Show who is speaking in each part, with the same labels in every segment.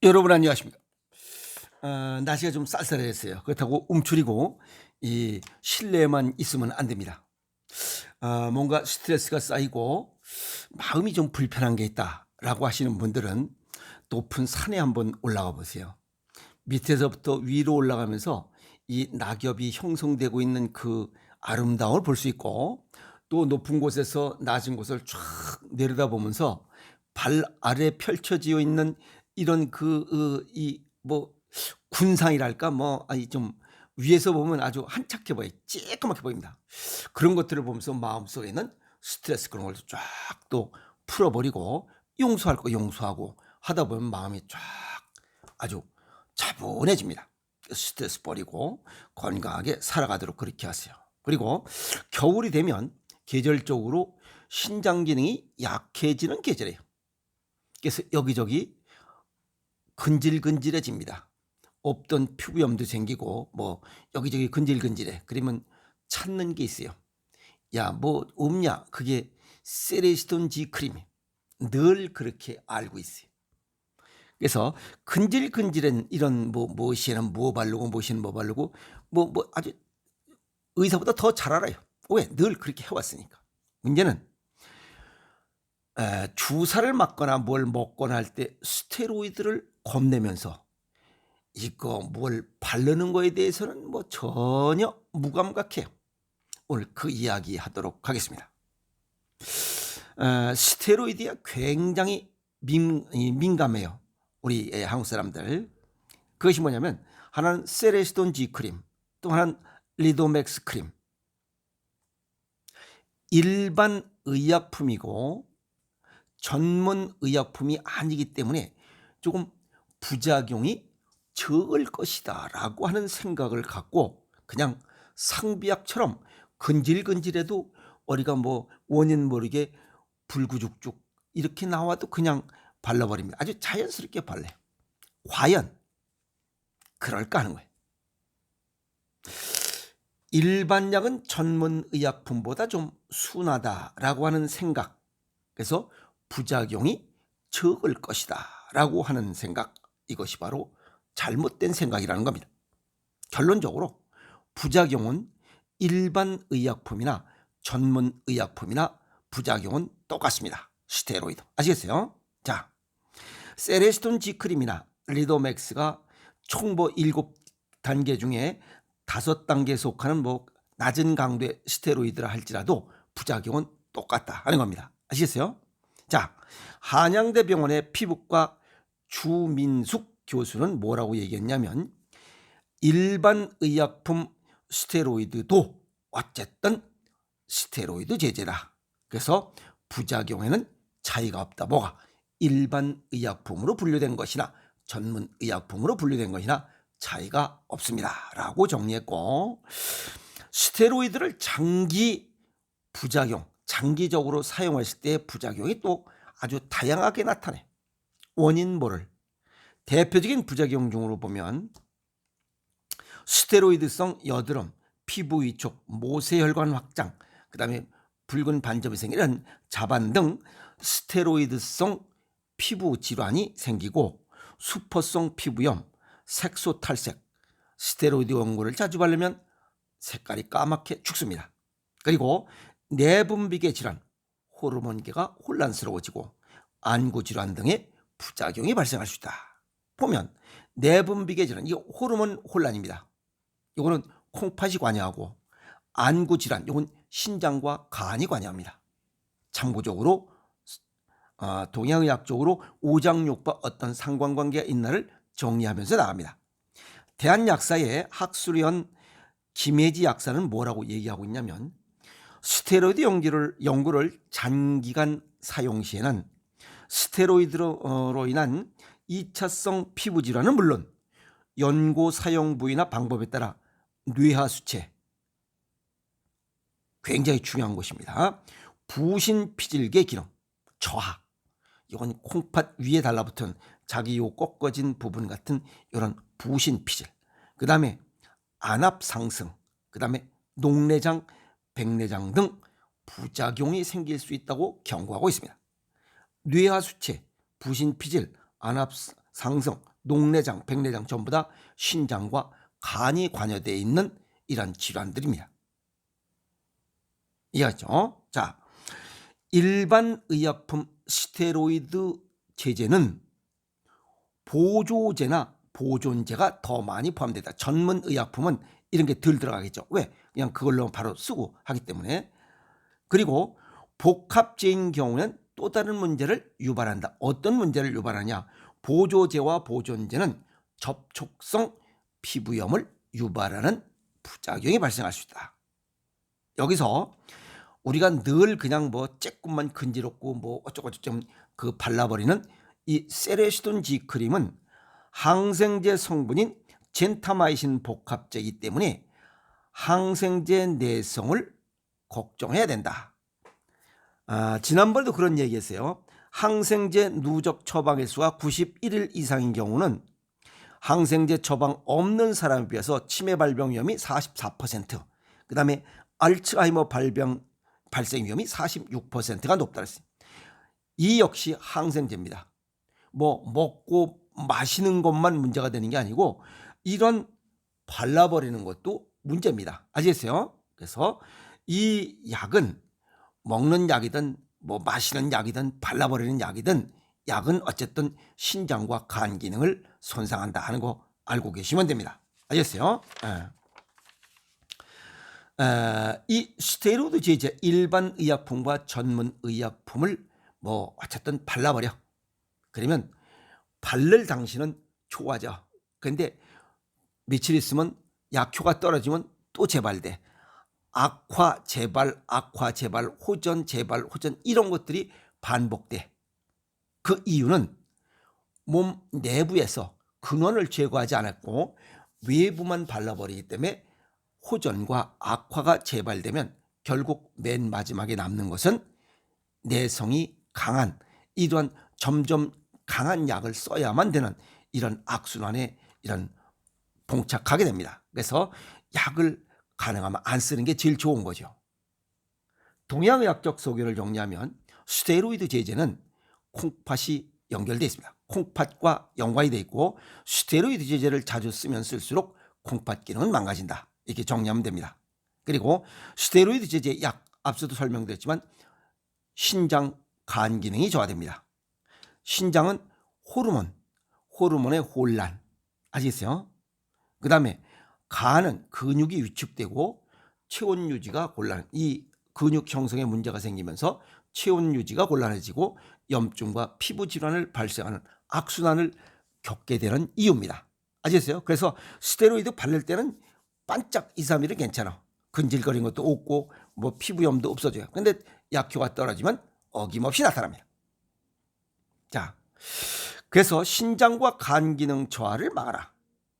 Speaker 1: 여러분 안녕하십니까? 날씨가 좀 쌀쌀해졌어요. 그렇다고 움츠리고 이 실내에만 있으면 안 됩니다. 뭔가 스트레스가 쌓이고 마음이 좀 불편한 게 있다라고 하시는 분들은 높은 산에 한번 올라가 보세요. 밑에서부터 위로 올라가면서 이 낙엽이 형성되고 있는 그 아름다움을 볼 수 있고, 또 높은 곳에서 낮은 곳을 쫙 내려다보면서 발 아래 펼쳐지어 있는 이런 이 뭐 군상이랄까, 뭐 아니 좀 위에서 보면 아주 한착해 보여 쬐끄맣게 보입니다. 그런 것들을 보면서 마음속에 있는 스트레스 그런 걸 쫙 또 풀어버리고, 용서할 거 용서하고 하다 보면 마음이 쫙 아주 차분해집니다. 스트레스 버리고 건강하게 살아가도록 그렇게 하세요. 그리고 겨울이 되면 계절적으로 신장 기능이 약해지는 계절이에요. 그래서 여기저기 근질근질해집니다. 없던 피부염도 생기고 뭐 여기저기 근질근질해. 그러면 찾는 게 있어요. 야, 뭐 없냐? 그게 세레스톤 G 크림. 늘 그렇게 알고 있어요. 그래서 근질근질한 이런 무엇이는 뭐 바르고 무엇이는 뭐 바르고 아주 의사보다 더 잘 알아요. 왜? 늘 그렇게 해왔으니까. 문제는 주사를 맞거나 뭘 먹거나 할 때 스테로이드를 겁내면서 이거 뭘 바르는 거에 대해서는 뭐 전혀 무감각해요. 오늘 그 이야기 하도록 하겠습니다. 스테로이드에 굉장히 민감해요. 우리 한국 사람들. 그것이 뭐냐면 하나는 세레스돈 G 크림, 또 하나는 리도맥스 크림. 일반 의약품이고 전문 의약품이 아니기 때문에 조금 부작용이 적을 것이다 라고 하는 생각을 갖고 그냥 상비약처럼 근질근질해도 어디가 뭐 원인 모르게 불구죽죽 이렇게 나와도 그냥 발라버립니다. 아주 자연스럽게 발라요. 과연 그럴까 하는 거예요. 일반 약은 전문 의약품보다 좀 순하다라고 하는 생각, 그래서 부작용이 적을 것이다 라고 하는 생각, 이것이 바로 잘못된 생각이라는 겁니다. 결론적으로 부작용은 일반 의약품이나 전문 의약품이나 부작용은 똑같습니다. 스테로이드 아시겠어요? 자, 세레스톤 G크림이나 리도맥스가 총 7단계 중에 5단계에 속하는 낮은 강도의 스테로이드라 할지라도 부작용은 똑같다 하는 겁니다. 아시겠어요? 자, 한양대병원의 피부과 주민숙 교수는 뭐라고 얘기했냐면 일반 의약품 스테로이드도 어쨌든 스테로이드 제제다. 그래서 부작용에는 차이가 없다. 뭐가? 일반 의약품으로 분류된 것이나 전문 의약품으로 분류된 것이나 차이가 없습니다 라고 정리했고, 스테로이드를 장기적으로 사용했을 때 부작용이 또 아주 다양하게 나타내. 원인 모를 대표적인 부작용 중으로 보면 스테로이드성 여드름, 피부 위촉, 모세혈관 확장, 그 다음에 붉은 반점이 생기는 자반 등 스테로이드성 피부 질환이 생기고, 수포성 피부염, 색소 탈색, 스테로이드 원고를 자주 바르면 색깔이 까맣게 죽습니다. 그리고 내분비계 질환, 호르몬계가 혼란스러워지고 안구 질환 등의 부작용이 발생할 수 있다. 보면 내분비계 질환, 이거 호르몬 혼란입니다. 이거는 콩팥이 관여하고, 안구 질환, 이건 신장과 간이 관여합니다. 참고적으로 동양의학적으로 오장육과 어떤 상관관계가 있나를 정리하면서 나갑니다. 대한약사의 학술위원 김혜지 약사는 뭐라고 얘기하고 있냐면 스테로이드 연구를 장기간 사용 시에는 스테로이드로 인한 2차성 피부 질환은 물론 연고 사용 부위나 방법에 따라 뇌하 수치, 굉장히 중요한 것입니다. 부신 피질계 기능 저하, 이건 콩팥 위에 달라붙은 자기 요 꺾어진 부분 같은 이런 부신 피질, 그 다음에 안압 상승, 그 다음에 녹내장, 백내장 등 부작용이 생길 수 있다고 경고하고 있습니다. 뇌하 수치, 부신 피질, 안압 상승, 녹내장, 백내장 전부 다 신장과 간이 관여되어 있는 이런 질환들입니다. 이해하죠? 자, 일반 의약품 스테로이드 제제는 보조제나 보존제가 더 많이 포함된다. 전문 의약품은 이런 게 덜 들어가겠죠. 왜? 그냥 그걸로 바로 쓰고 하기 때문에. 그리고 복합제인 경우는 또 다른 문제를 유발한다. 어떤 문제를 유발하냐? 보조제와 보존제는 접촉성 피부염을 유발하는 부작용이 발생할 수 있다. 여기서 우리가 늘 그냥 뭐 조금만 근지럽고 뭐 어쩌고저쩌고 그 발라버리는 이 세레시돈 G 크림은 항생제 성분인 젠타마이신 복합제이기 때문에 항생제 내성을 걱정해야 된다. 지난번에도 그런 얘기했어요. 항생제 누적 처방 일수가 91일 이상인 경우는 항생제 처방 없는 사람에 비해서 치매 발병 위험이 44%, 그 다음에 알츠하이머 발생 위험이 46%가 높다 그랬어요. 이 역시 항생제입니다. 뭐 먹고 마시는 것만 문제가 되는 게 아니고 이런 발라버리는 것도 문제입니다. 아시겠어요? 그래서 이 약은 먹는 약이든 뭐 마시는 약이든 발라버리는 약이든 약은 어쨌든 신장과 간 기능을 손상한다 하는 거 알고 계시면 됩니다. 아시겠어요? 이 스테로이드 제제 일반 의약품과 전문 의약품을 뭐 어쨌든 발라버려. 그러면 바를 당시는 좋아져. 근데 며칠 있으면 약효가 떨어지면 또 재발돼. 악화 재발, 호전 재발, 호전 이런 것들이 반복돼. 그 이유는 몸 내부에서 근원을 제거하지 않았고 외부만 발라버리기 때문에 호전과 악화가 재발되면 결국 맨 마지막에 남는 것은 내성이 강한 이러한 점점 강한 약을 써야만 되는 이런 악순환에 이런 봉착하게 됩니다. 그래서 약을 가능하면 안 쓰는 게 제일 좋은 거죠. 동양의학적 소견을 정리하면 스테로이드 제제는 콩팥이 연결되어 있습니다. 콩팥과 연관이 되어 있고 스테로이드 제제를 자주 쓰면 쓸수록 콩팥 기능은 망가진다. 이렇게 정리하면 됩니다. 그리고 스테로이드 제제 약 앞서도 설명드렸지만 신장 간 기능이 저하됩니다. 신장은 호르몬의 혼란 아시겠어요? 그 다음에 간은 근육이 위축되고 체온 유지가 곤란, 이 근육 형성에 문제가 생기면서 체온 유지가 곤란해지고 염증과 피부 질환을 발생하는 악순환을 겪게 되는 이유입니다. 아시겠어요? 그래서 스테로이드 바를 때는 반짝 2, 3일은 괜찮아. 근질거리는 것도 없고 뭐 피부염도 없어져요. 근데 약효가 떨어지면 어김없이 나타납니다. 자, 그래서 신장과 간 기능 저하를 막아라.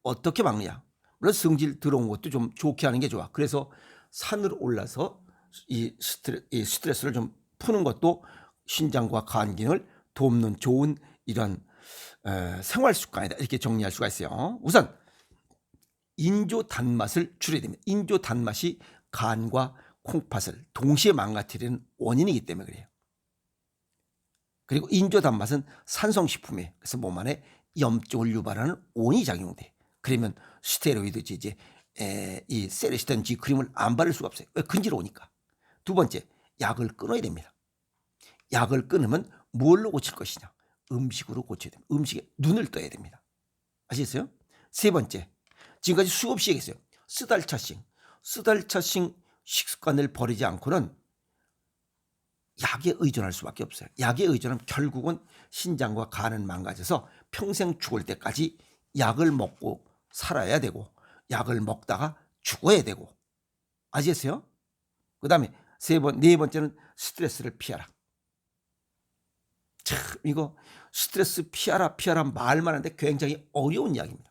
Speaker 1: 어떻게 막느냐? 물론 성질 들어온 것도 좀 좋게 하는 게 좋아. 그래서 산으로 올라서 이 스트레스를 좀 푸는 것도 신장과 간 기능을 돕는 좋은 이런 생활 습관이다. 이렇게 정리할 수가 있어요. 우선 인조 단맛을 줄여야 됩니다. 인조 단맛이 간과 콩팥을 동시에 망가뜨리는 원인이기 때문에 그래요. 그리고 인조 단맛은 산성식품이에요. 그래서 몸 안에 염증을 유발하는 원인이 작용돼. 그러면 스테로이드 제제 이 세레시돈 G 크림을 안 바를 수가 없어요. 왜? 근지러우니까. 두 번째, 약을 끊어야 됩니다. 약을 끊으면 뭘로 고칠 것이냐? 음식으로 고쳐야 됩니다. 음식에 눈을 떠야 됩니다. 아시겠어요? 세 번째, 지금까지 수없이 얘기했어요. 쓰달차싱 식습관을 버리지 않고는 약에 의존할 수밖에 없어요. 약에 의존하면 결국은 신장과 간은 망가져서 평생 죽을 때까지 약을 먹고 살아야 되고 약을 먹다가 죽어야 되고. 아시겠어요? 그 다음에 네 번째는 스트레스를 피하라. 참 이거 스트레스 피하라 말만 하는데 굉장히 어려운 이야기입니다.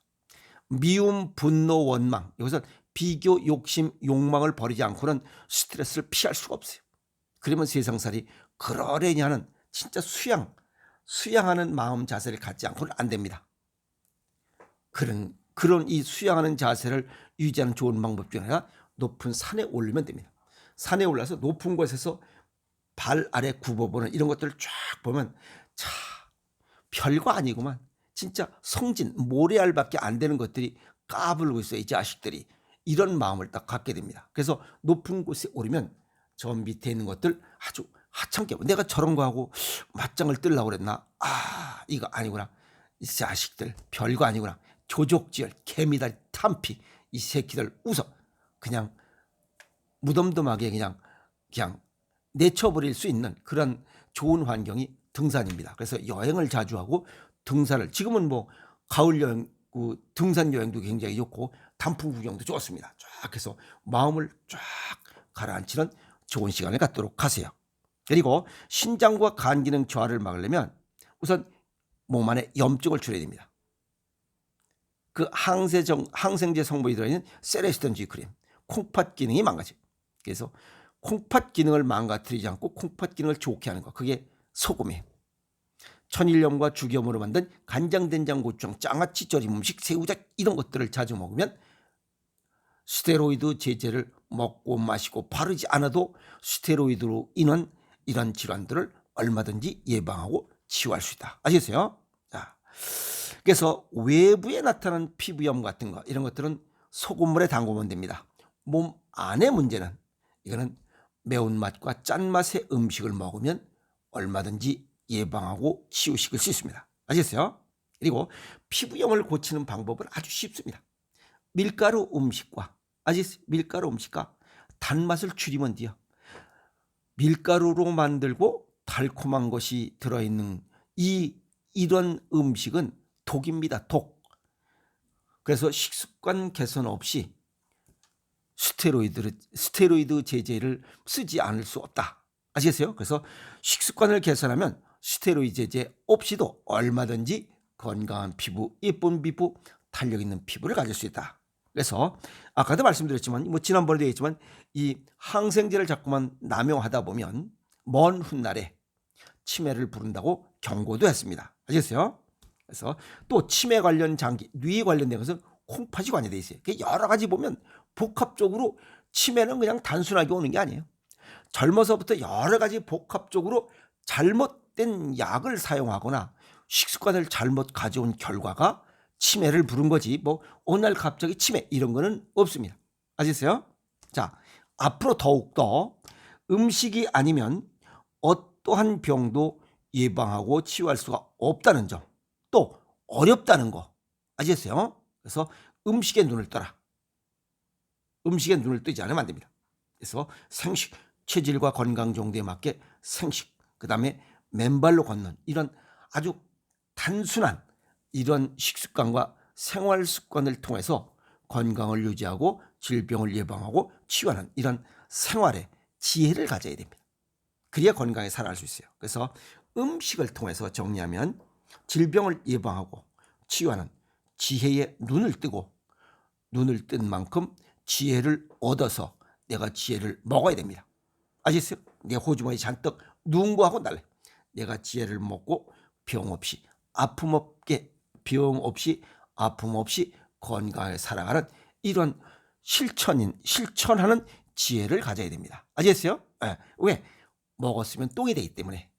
Speaker 1: 미움, 분노, 원망, 여기서 비교, 욕심, 욕망을 버리지 않고는 스트레스를 피할 수가 없어요. 그러면 세상살이 그러려니 하는 진짜 수양하는 마음 자세를 갖지 않고는 안 됩니다. 그런 이 수양하는 자세를 유지하는 좋은 방법 중에 하나가 높은 산에 오르면 됩니다. 산에 올라서 높은 곳에서 발 아래 굽어보는 이런 것들을 쫙 보면 참 별거 아니구만. 진짜 성진 모래알밖에 안 되는 것들이 까불고 있어요. 이 자식들이. 이런 마음을 딱 갖게 됩니다. 그래서 높은 곳에 오르면 저 밑에 있는 것들 아주 하찮게 내가 저런 거 하고 맞짱을 뜨려고 그랬나? 아, 이거 아니구나. 이 자식들 별거 아니구나. 조족지열 개미다리 탐피 이 새끼들 웃어 그냥 무덤덤하게 그냥 내쳐버릴 수 있는 그런 좋은 환경이 등산입니다. 그래서 여행을 자주 하고 등산을 지금은 뭐 가을 여행 등산 여행도 굉장히 좋고 단풍 구경도 좋습니다. 쫙 해서 마음을 쫙 가라앉히는 좋은 시간을 갖도록 하세요. 그리고 신장과 간 기능 저하를 막으려면 우선 몸 안에 염증을 줄여야 됩니다. 그 항생제 성분이 들어있는 세레시돈 G크림, 콩팥 기능이 망가져요. 그래서 콩팥 기능을 망가뜨리지 않고 콩팥 기능을 좋게 하는 거, 그게 소금이에요. 천일염과 죽염으로 만든 간장, 된장, 고추장, 장아찌 절임 음식, 새우젓 이런 것들을 자주 먹으면 스테로이드 제제를 먹고 마시고 바르지 않아도 스테로이드로 인한 이런 질환들을 얼마든지 예방하고 치유할 수 있다. 아시겠어요? 자, 그래서 외부에 나타나는 피부염 같은 거 이런 것들은 소금물에 담그면 됩니다. 몸 안의 문제는 이거는 매운맛과 짠맛의 음식을 먹으면 얼마든지 예방하고 치유시킬 수 있습니다. 아시겠어요? 그리고 피부염을 고치는 방법은 아주 쉽습니다. 밀가루 음식과 밀가루 음식과 단맛을 줄이면 돼요. 밀가루로 만들고 달콤한 것이 들어있는 이런 음식은 독입니다. 독. 그래서 식습관 개선 없이 스테로이드 제제를 쓰지 않을 수 없다. 아시겠어요? 그래서 식습관을 개선하면 스테로이드 제제 없이도 얼마든지 건강한 피부, 예쁜 피부, 탄력 있는 피부를 가질 수 있다. 그래서 아까도 말씀드렸지만 뭐 지난번에도 얘기했지만 이 항생제를 자꾸만 남용하다 보면 먼 훗날에 치매를 부른다고 경고도 했습니다. 아시겠어요? 그래서 또 치매 관련 장기, 뇌에 관련된 것은 콩팥이 관여되어 있어요. 여러 가지 보면 복합적으로 치매는 그냥 단순하게 오는 게 아니에요. 젊어서부터 여러 가지 복합적으로 잘못된 약을 사용하거나 식습관을 잘못 가져온 결과가 치매를 부른 거지 뭐 어느 날 갑자기 치매 이런 거는 없습니다. 아시겠어요? 자, 앞으로 더욱더 음식이 아니면 어떠한 병도 예방하고 치유할 수가 없다는 점, 또 어렵다는 거 아시겠어요? 그래서 음식에 눈을 떠라. 음식에 눈을 뜨지 않으면 안 됩니다. 그래서 생식, 체질과 건강 정도에 맞게 생식, 그 다음에 맨발로 걷는 이런 아주 단순한 이런 식습관과 생활 습관을 통해서 건강을 유지하고 질병을 예방하고 치유하는 이런 생활의 지혜를 가져야 됩니다. 그래야 건강에 살아갈 수 있어요. 그래서 음식을 통해서 정리하면 질병을 예방하고 치유하는 지혜의 눈을 뜨고 눈을 뜬 만큼 지혜를 얻어서 내가 지혜를 먹어야 됩니다. 아시겠어요? 내 호주머니 잔뜩 누군가하고 달래. 내가 지혜를 먹고 병 없이 아픔 없이 건강하게 살아가는 이런 실천하는 지혜를 가져야 됩니다. 아시겠어요? 네. 왜? 먹었으면 똥이 되기 때문에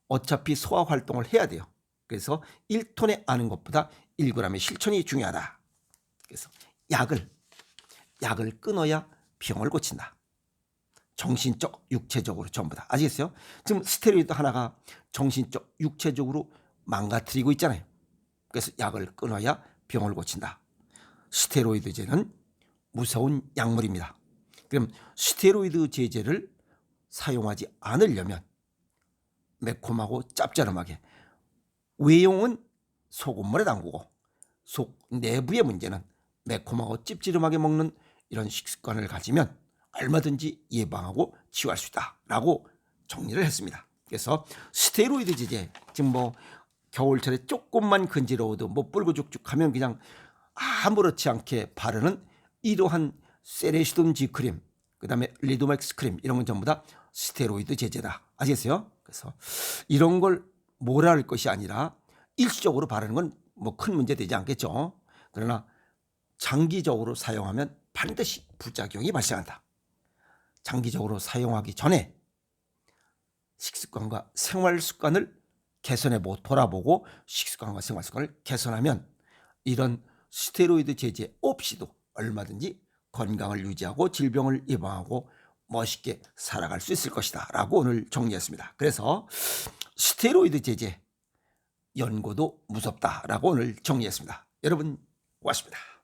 Speaker 1: 어차피 소화 활동을 해야 돼요. 그래서 1톤에 아는 것보다 1g의 실천이 중요하다. 그래서 약을 끊어야 병을 고친다. 정신적, 육체적으로 전부 다. 아시겠어요? 지금 스테로이드 하나가 정신적, 육체적으로 망가뜨리고 있잖아요. 그래서 약을 끊어야 병을 고친다. 스테로이드제는 무서운 약물입니다. 그럼 스테로이드 제제를 사용하지 않으려면 매콤하고 짭짤하게 외용은 소금물에 담그고 속 내부의 문제는 매콤하고 찝찝하게 먹는 이런 식습관을 가지면 얼마든지 예방하고 치유할 수 있다라고 정리를 했습니다. 그래서 스테로이드 제제 지금 뭐 겨울철에 조금만 근지러워도 뭐 뿔고죽죽하면 그냥 아무렇지 않게 바르는 이러한 세레시돈 G크림, 그 다음에 리도맥스 크림 이런 건 전부 다 스테로이드 제제다. 아시겠어요? 그래서 이런 걸 몰아할 것이 아니라 일시적으로 바르는 건 뭐 큰 문제 되지 않겠죠. 그러나 장기적으로 사용하면 반드시 부작용이 발생한다. 장기적으로 사용하기 전에 식습관과 생활 습관을 개선해 돌아보고 식습관과 생활 습관을 개선하면 이런 스테로이드 제제 없이도 얼마든지 건강을 유지하고 질병을 예방하고 멋있게 살아갈 수 있을 것이다 라고 오늘 정리했습니다. 그래서 스테로이드 제제 연고도 무섭다라고 오늘 정리했습니다. 여러분 고맙습니다.